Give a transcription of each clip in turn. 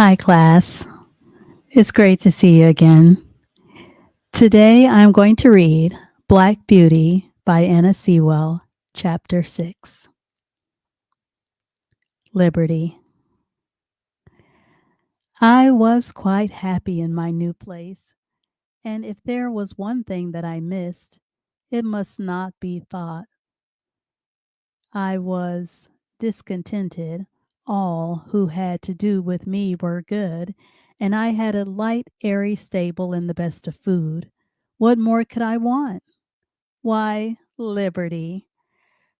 Hi, class. It's great to see you again. Today I'm going to read Black Beauty by Anna Sewell, Chapter 6. Liberty. I was quite happy in my new place, and if there was one thing that I missed, it must not be thought. I was discontented. All who had to do with me were good, and I had a light, airy stable and the best of food. What more could I want? Why, liberty.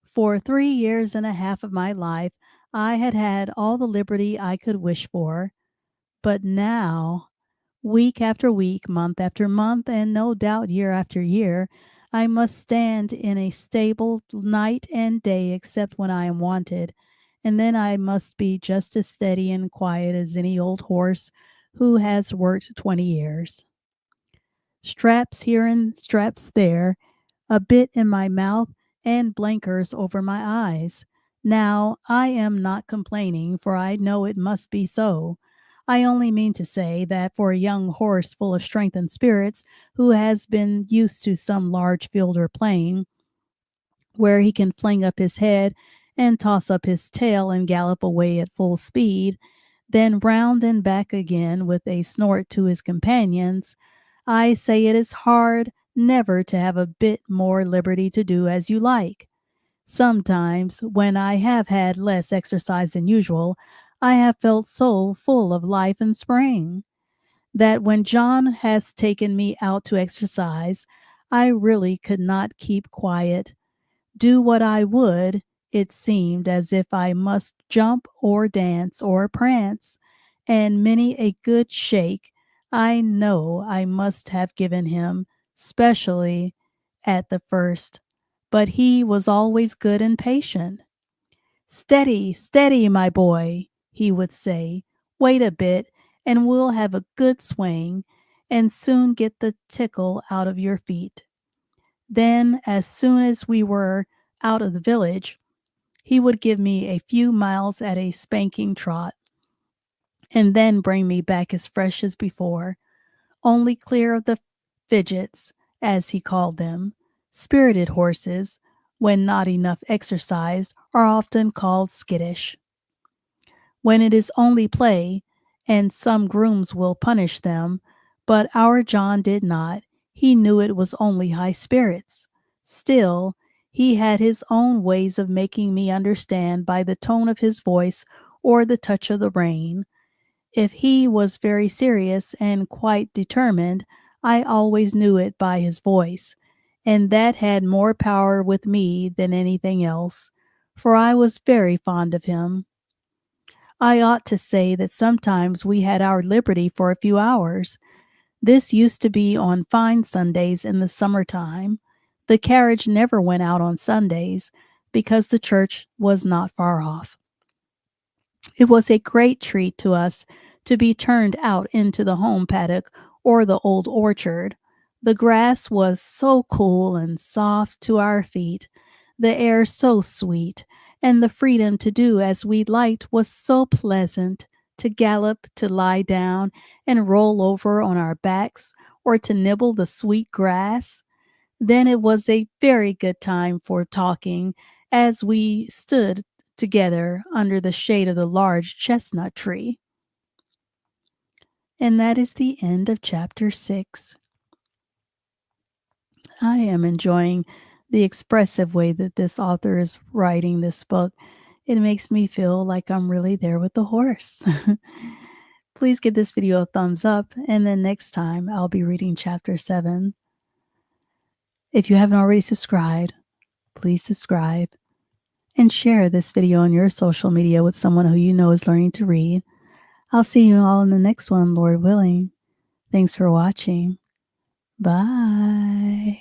For 3 years and a half of my life, I had had all the liberty I could wish for. But now, week after week, month after month, and no doubt year after year, I must stand in a stable night and day except when I am wanted, and then I must be just as steady and quiet as any old horse who has worked 20 years. Straps here and straps there, a bit in my mouth, and blinkers over my eyes. Now, I am not complaining, for I know it must be so. I only mean to say that for a young horse full of strength and spirits, who has been used to some large field or plain, where he can fling up his head and toss up his tail and gallop away at full speed, then round and back again with a snort to his companions, I say it is hard never to have a bit more liberty to do as you like. Sometimes, when I have had less exercise than usual, I have felt so full of life and spring that when John has taken me out to exercise, I really could not keep quiet. Do what I would, it seemed as if I must jump or dance or prance, and many a good shake I know I must have given him, specially at the first, but he was always good and patient. Steady, steady, my boy, he would say. Wait a bit, and we'll have a good swing, and soon get the tickle out of your feet. Then, as soon as we were out of the village, he would give me a few miles at a spanking trot, and then bring me back as fresh as before, only clear of the fidgets, as he called them. Spirited horses, when not enough exercised, are often called skittish. When it is only play, and some grooms will punish them, but our John did not. He knew it was only high spirits. Still, he had his own ways of making me understand by the tone of his voice or the touch of the rein. If he was very serious and quite determined, I always knew it by his voice, and that had more power with me than anything else, for I was very fond of him. I ought to say that sometimes we had our liberty for a few hours. This used to be on fine Sundays in the summer time. The carriage never went out on Sundays because the church was not far off. It was a great treat to us to be turned out into the home paddock or the old orchard. The grass was so cool and soft to our feet, the air so sweet, and the freedom to do as we liked was so pleasant, to gallop, to lie down and roll over on our backs, or to nibble the sweet grass. Then it was a very good time for talking as we stood together under the shade of the large chestnut tree. And that is the end of chapter 6. I am enjoying the expressive way that this author is writing this book. It makes me feel like I'm really there with the horse. Please give this video a thumbs up, and then next time I'll be reading chapter 7. If you haven't already subscribed, please subscribe and share this video on your social media with someone who you know is learning to read. I'll see you all in the next one, Lord willing. Thanks for watching. Bye.